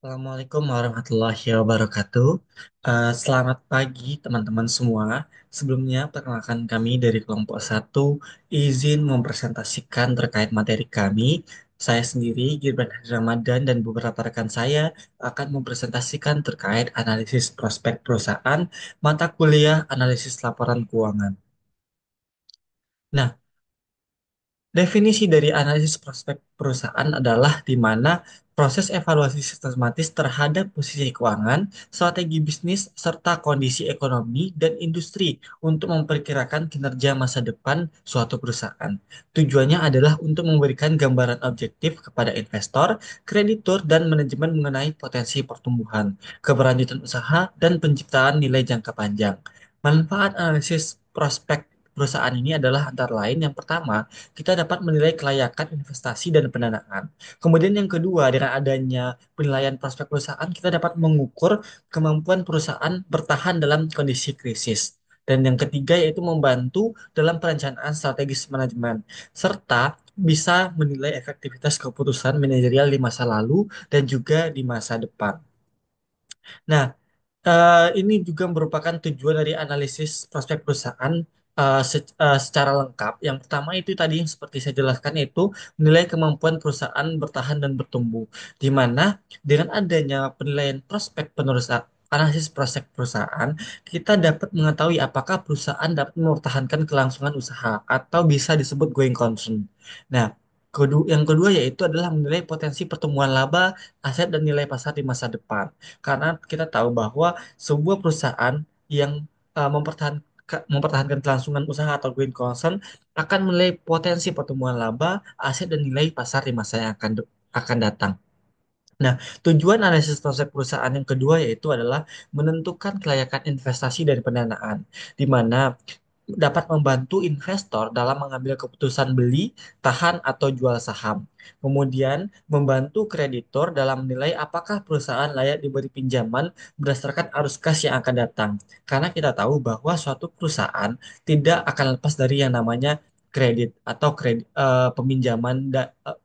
Assalamualaikum warahmatullahi wabarakatuh. Selamat pagi teman-teman semua. Sebelumnya, perkenalkan kami dari kelompok satu izin mempresentasikan terkait materi kami. Saya sendiri, Gibran Hadi Ramadan, dan beberapa rekan saya akan mempresentasikan terkait analisis prospek perusahaan, mata kuliah analisis laporan keuangan. Nah, definisi dari analisis prospek perusahaan adalah di mana proses evaluasi sistematis terhadap posisi keuangan, strategi bisnis, serta kondisi ekonomi dan industri untuk memperkirakan kinerja masa depan suatu perusahaan. Tujuannya adalah untuk memberikan gambaran objektif kepada investor, kreditur, dan manajemen mengenai potensi pertumbuhan, keberlanjutan usaha, dan penciptaan nilai jangka panjang. Manfaat analisis prospek perusahaan ini adalah antara lain yang pertama, kita dapat menilai kelayakan investasi dan pendanaan. Kemudian yang kedua, dengan adanya penilaian prospek perusahaan, kita dapat mengukur kemampuan perusahaan bertahan dalam kondisi krisis. Dan yang ketiga yaitu membantu dalam perencanaan strategis manajemen, serta bisa menilai efektivitas keputusan manajerial di masa lalu dan juga di masa depan. Nah, ini juga merupakan tujuan dari analisis prospek perusahaan secara lengkap. Yang pertama itu tadi yang seperti saya jelaskan yaitu menilai kemampuan perusahaan bertahan dan bertumbuh. Di mana dengan adanya penilaian prospek perusahaan, analisis prospek perusahaan, kita dapat mengetahui apakah perusahaan dapat mempertahankan kelangsungan usaha atau bisa disebut going concern. Nah, yang kedua yaitu adalah menilai potensi pertumbuhan laba, aset, dan nilai pasar di masa depan. Karena kita tahu bahwa sebuah perusahaan yang mempertahankan kelangsungan usaha atau going concern akan menilai potensi pertumbuhan laba, aset, dan nilai pasar di masa yang akan datang. Nah, tujuan analisis konsep perusahaan yang kedua yaitu adalah menentukan kelayakan investasi dan pendanaan, di mana dapat membantu investor dalam mengambil keputusan beli, tahan, atau jual saham. Kemudian, membantu kreditor dalam menilai apakah perusahaan layak diberi pinjaman berdasarkan arus kas yang akan datang. Karena kita tahu bahwa suatu perusahaan tidak akan lepas dari yang namanya kredit atau peminjaman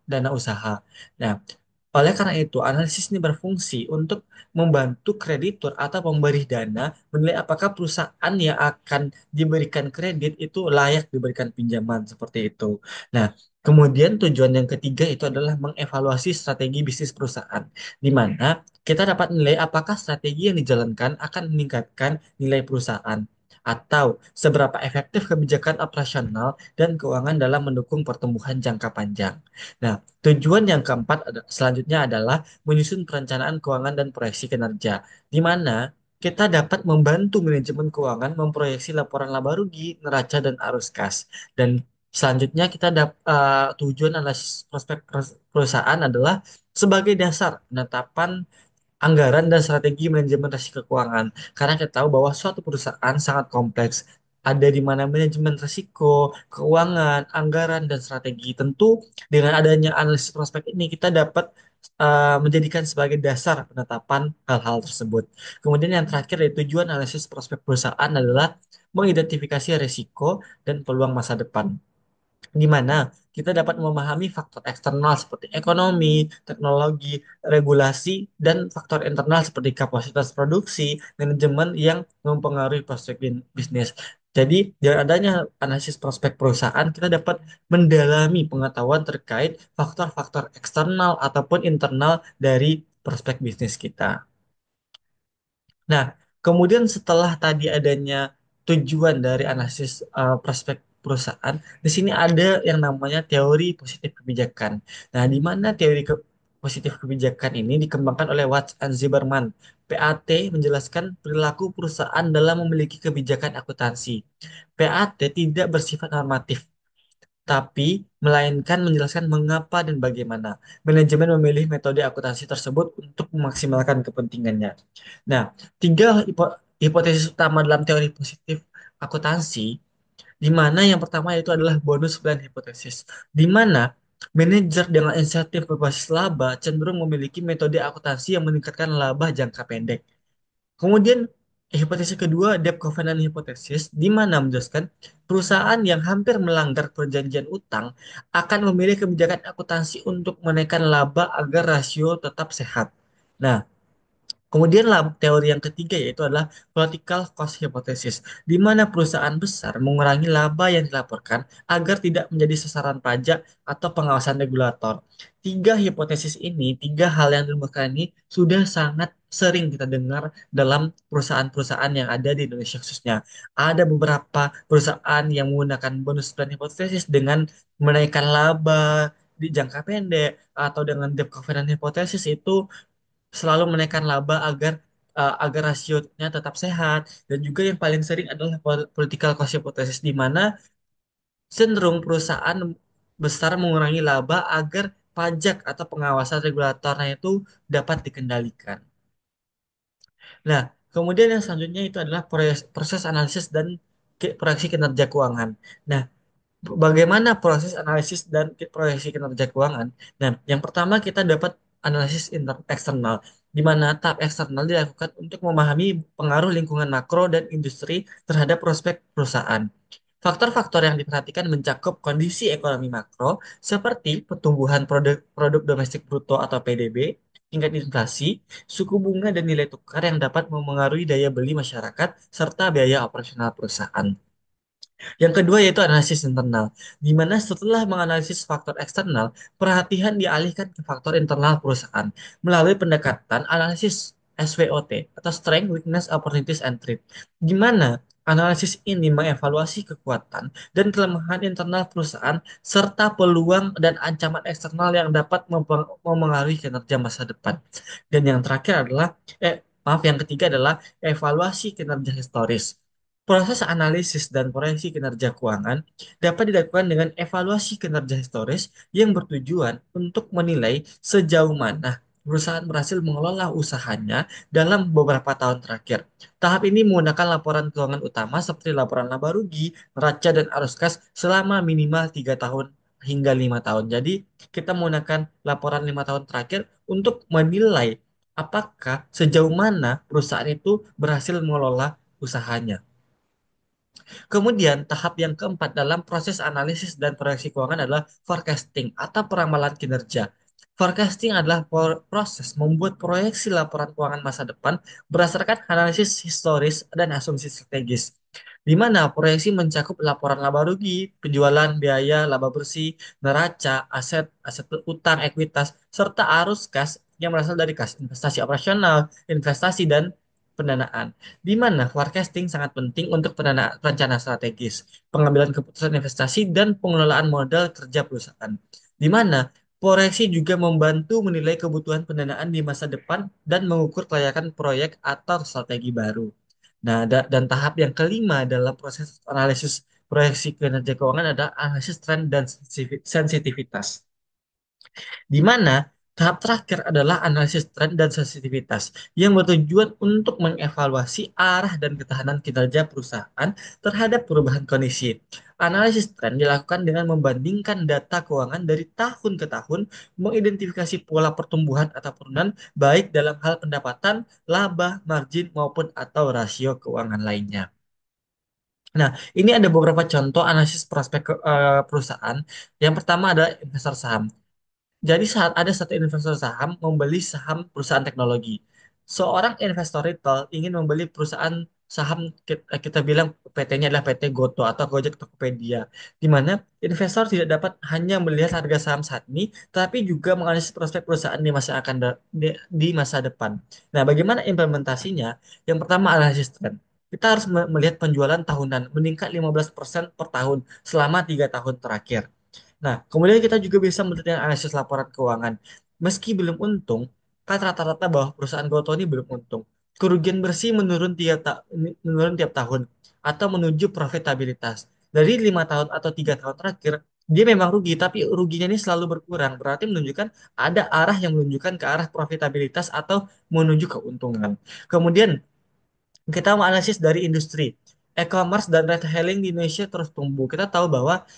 dana usaha. Nah, oleh karena itu, analisis ini berfungsi untuk membantu kreditur atau pemberi dana menilai apakah perusahaan yang akan diberikan kredit itu layak diberikan pinjaman seperti itu. Nah, kemudian tujuan yang ketiga itu adalah mengevaluasi strategi bisnis perusahaan, di mana kita dapat menilai apakah strategi yang dijalankan akan meningkatkan nilai perusahaan atau seberapa efektif kebijakan operasional dan keuangan dalam mendukung pertumbuhan jangka panjang. Nah, tujuan yang keempat selanjutnya adalah menyusun perencanaan keuangan dan proyeksi kinerja, di mana kita dapat membantu manajemen keuangan memproyeksi laporan laba rugi, neraca, dan arus kas. Dan selanjutnya tujuan analisis prospek perusahaan adalah sebagai dasar penetapan anggaran dan strategi manajemen risiko keuangan. Karena kita tahu bahwa suatu perusahaan sangat kompleks. Ada di mana manajemen risiko, keuangan, anggaran, dan strategi. Tentu dengan adanya analisis prospek ini kita dapat menjadikan sebagai dasar penetapan hal-hal tersebut. Kemudian yang terakhir dari tujuan analisis prospek perusahaan adalah mengidentifikasi risiko dan peluang masa depan, di mana kita dapat memahami faktor eksternal seperti ekonomi, teknologi, regulasi, dan faktor internal seperti kapasitas produksi, manajemen yang mempengaruhi prospek bisnis. Jadi, dengan adanya analisis prospek perusahaan, kita dapat mendalami pengetahuan terkait faktor-faktor eksternal ataupun internal dari prospek bisnis kita. Nah, kemudian setelah tadi adanya tujuan dari analisis prospek perusahaan, di sini ada yang namanya teori positif kebijakan. Nah, di mana positif kebijakan ini dikembangkan oleh Watts and Zimmerman. PAT menjelaskan perilaku perusahaan dalam memiliki kebijakan akuntansi. PAT tidak bersifat normatif, tapi melainkan menjelaskan mengapa dan bagaimana manajemen memilih metode akuntansi tersebut untuk memaksimalkan kepentingannya. Nah, tiga hipotesis utama dalam teori positif akuntansi, di mana yang pertama itu adalah bonus plan hipotesis, di mana manajer dengan insentif berbasis laba cenderung memiliki metode akuntansi yang meningkatkan laba jangka pendek. Kemudian hipotesis kedua, debt covenant hypothesis, di mana menjelaskan perusahaan yang hampir melanggar perjanjian utang akan memilih kebijakan akuntansi untuk menaikkan laba agar rasio tetap sehat. Nah, kemudian teori yang ketiga yaitu adalah political cost hypothesis, di mana perusahaan besar mengurangi laba yang dilaporkan agar tidak menjadi sasaran pajak atau pengawasan regulator. Tiga hipotesis ini, tiga hal yang diluncurkan ini sudah sangat sering kita dengar dalam perusahaan-perusahaan yang ada di Indonesia khususnya. Ada beberapa perusahaan yang menggunakan bonus plan hipotesis dengan menaikkan laba di jangka pendek atau dengan debt covenant hipotesis itu selalu menaikkan laba agar rasionya tetap sehat, dan juga yang paling sering adalah political cost hypothesis, di mana cenderung perusahaan besar mengurangi laba agar pajak atau pengawasan regulatornya itu dapat dikendalikan. Nah, kemudian yang selanjutnya itu adalah proses analisis dan proyeksi kinerja keuangan. Nah, bagaimana proses analisis dan proyeksi kinerja keuangan? Nah, yang pertama kita dapat analisis eksternal, di mana tahap eksternal dilakukan untuk memahami pengaruh lingkungan makro dan industri terhadap prospek perusahaan. Faktor-faktor yang diperhatikan mencakup kondisi ekonomi makro seperti pertumbuhan produk domestik bruto atau PDB, tingkat inflasi, suku bunga dan nilai tukar yang dapat memengaruhi daya beli masyarakat serta biaya operasional perusahaan. Yang kedua yaitu analisis internal, di mana setelah menganalisis faktor eksternal, perhatian dialihkan ke faktor internal perusahaan melalui pendekatan analisis SWOT atau Strength, Weakness, Opportunities, and Threat, di mana analisis ini mengevaluasi kekuatan dan kelemahan internal perusahaan serta peluang dan ancaman eksternal yang dapat memengaruhi kinerja masa depan. Dan yang terakhir adalah, yang ketiga adalah evaluasi kinerja historis. Proses analisis dan proyeksi kinerja keuangan dapat dilakukan dengan evaluasi kinerja historis yang bertujuan untuk menilai sejauh mana perusahaan berhasil mengelola usahanya dalam beberapa tahun terakhir. Tahap ini menggunakan laporan keuangan utama seperti laporan laba rugi, neraca, dan arus kas selama minimal 3 tahun hingga 5 tahun. Jadi kita menggunakan laporan 5 tahun terakhir untuk menilai apakah sejauh mana perusahaan itu berhasil mengelola usahanya. Kemudian, tahap yang keempat dalam proses analisis dan proyeksi keuangan adalah forecasting atau peramalan kinerja. Forecasting adalah proses membuat proyeksi laporan keuangan masa depan berdasarkan analisis historis dan asumsi strategis, di mana proyeksi mencakup laporan laba rugi, penjualan, biaya, laba bersih, neraca, aset, aset utang, ekuitas, serta arus kas yang berasal dari kas investasi operasional, investasi, dan pendanaan, di mana forecasting sangat penting untuk perencanaan strategis, pengambilan keputusan investasi, dan pengelolaan modal kerja perusahaan. Di mana proyeksi juga membantu menilai kebutuhan pendanaan di masa depan dan mengukur kelayakan proyek atau strategi baru. Nah, dan tahap yang kelima dalam proses analisis proyeksi kinerja keuangan adalah analisis tren dan sensitivitas, di mana tahap terakhir adalah analisis tren dan sensitivitas yang bertujuan untuk mengevaluasi arah dan ketahanan kinerja perusahaan terhadap perubahan kondisi. Analisis tren dilakukan dengan membandingkan data keuangan dari tahun ke tahun, mengidentifikasi pola pertumbuhan atau penurunan baik dalam hal pendapatan, laba, margin maupun atau rasio keuangan lainnya. Nah, ini ada beberapa contoh analisis prospek perusahaan. Yang pertama adalah investor saham. Jadi saat ada satu investor saham membeli saham perusahaan teknologi, seorang investor retail ingin membeli perusahaan saham, kita bilang PT-nya adalah PT Goto atau Gojek Tokopedia, di mana investor tidak dapat hanya melihat harga saham saat ini, tapi juga menganalisis prospek perusahaan di masa di masa depan. Nah, bagaimana implementasinya? Yang pertama analisis tren. Kita harus melihat penjualan tahunan meningkat 15% per tahun selama 3 tahun terakhir. Nah, kemudian kita juga bisa mendetail analisis laporan keuangan. Meski belum untung, kan rata-rata bahwa perusahaan Goto ini belum untung. Kerugian bersih menurun tiap tahun atau menuju profitabilitas. Dari 5 tahun atau 3 tahun terakhir, dia memang rugi, tapi ruginya ini selalu berkurang. Berarti menunjukkan ada arah yang menunjukkan ke arah profitabilitas atau menuju keuntungan. Kemudian kita menganalisis dari industri. E-commerce dan retailing di Indonesia terus tumbuh. Kita tahu bahwa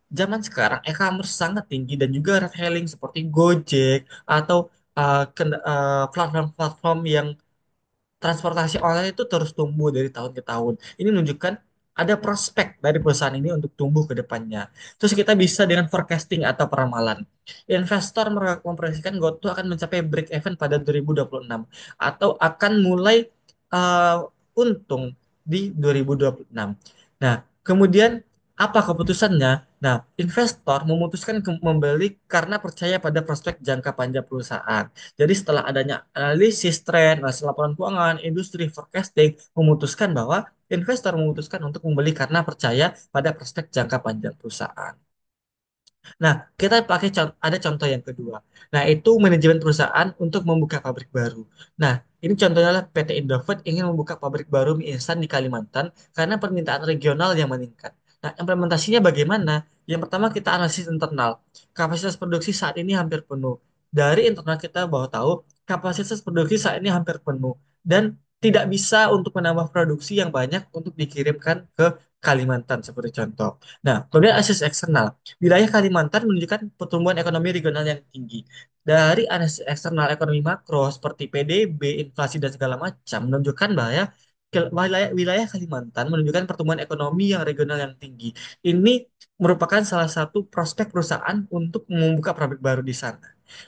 zaman sekarang e-commerce sangat tinggi dan juga retailing seperti Gojek atau platform-platform yang transportasi online itu terus tumbuh dari tahun ke tahun. Ini menunjukkan ada prospek dari perusahaan ini untuk tumbuh ke depannya. Terus kita bisa dengan forecasting atau peramalan. Investor memproyeksikan GoTo akan mencapai break even pada 2026 atau akan mulai untung di 2026. Nah, kemudian apa keputusannya? Nah, investor memutuskan membeli karena percaya pada prospek jangka panjang perusahaan. Jadi setelah adanya analisis tren, analisis laporan keuangan, industri forecasting memutuskan bahwa investor memutuskan untuk membeli karena percaya pada prospek jangka panjang perusahaan. Nah, kita pakai ada contoh yang kedua. Nah, itu manajemen perusahaan untuk membuka pabrik baru. Nah, ini contohnya adalah PT Indofood ingin membuka pabrik baru mie instan di Kalimantan karena permintaan regional yang meningkat. Nah, implementasinya bagaimana? Yang pertama kita analisis internal. Kapasitas produksi saat ini hampir penuh. Dari internal kita bahwa tahu kapasitas produksi saat ini hampir penuh dan tidak bisa untuk menambah produksi yang banyak untuk dikirimkan ke Kalimantan seperti contoh. Nah, kemudian analisis eksternal. Wilayah Kalimantan menunjukkan pertumbuhan ekonomi regional yang tinggi. Dari analisis eksternal ekonomi makro seperti PDB, inflasi dan segala macam menunjukkan bahwa wilayah Kalimantan menunjukkan pertumbuhan ekonomi yang regional yang tinggi. Ini merupakan salah satu prospek perusahaan untuk membuka pabrik baru di sana.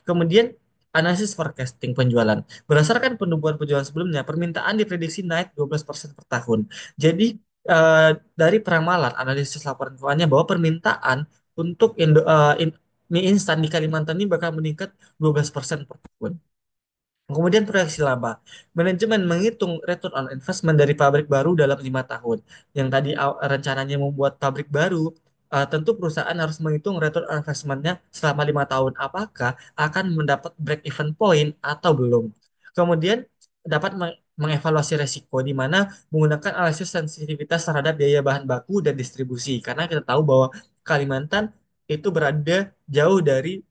Kemudian analisis forecasting penjualan. Berdasarkan penumbuhan penjualan sebelumnya, permintaan diprediksi naik 12% per tahun. Jadi eh, dari peramalan analisis laporan keuangannya bahwa permintaan untuk mie instan di Kalimantan ini bakal meningkat 12% per tahun. Kemudian proyeksi laba. Manajemen menghitung return on investment dari pabrik baru dalam 5 tahun. Yang tadi rencananya membuat pabrik baru, tentu perusahaan harus menghitung return on investment-nya selama 5 tahun. Apakah akan mendapat break even point atau belum? Kemudian dapat mengevaluasi resiko di mana menggunakan analisis sensitivitas terhadap biaya bahan baku dan distribusi. Karena kita tahu bahwa Kalimantan itu berada jauh dari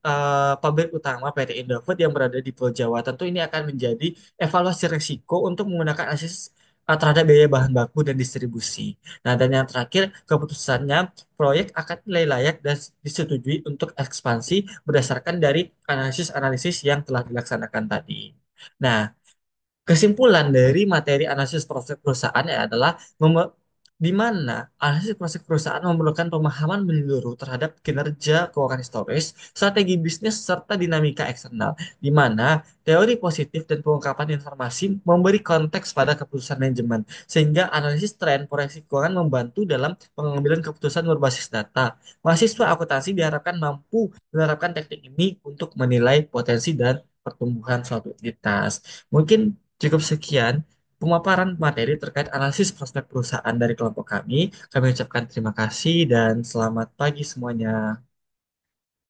pabrik utama PT Indofood yang berada di Pulau Jawa. Tentu ini akan menjadi evaluasi risiko untuk menggunakan analisis terhadap biaya bahan baku dan distribusi. Nah, dan yang terakhir, keputusannya proyek akan nilai layak dan disetujui untuk ekspansi berdasarkan dari analisis-analisis yang telah dilaksanakan tadi. Nah, kesimpulan dari materi analisis proses perusahaan adalah di mana analisis proses perusahaan memerlukan pemahaman menyeluruh terhadap kinerja keuangan historis, strategi bisnis, serta dinamika eksternal, di mana teori positif dan pengungkapan informasi memberi konteks pada keputusan manajemen, sehingga analisis tren proyeksi keuangan membantu dalam pengambilan keputusan berbasis data. Mahasiswa akuntansi diharapkan mampu menerapkan teknik ini untuk menilai potensi dan pertumbuhan suatu entitas. Mungkin cukup sekian pemaparan materi terkait analisis prospek perusahaan dari kelompok kami. Kami ucapkan terima kasih dan selamat pagi semuanya.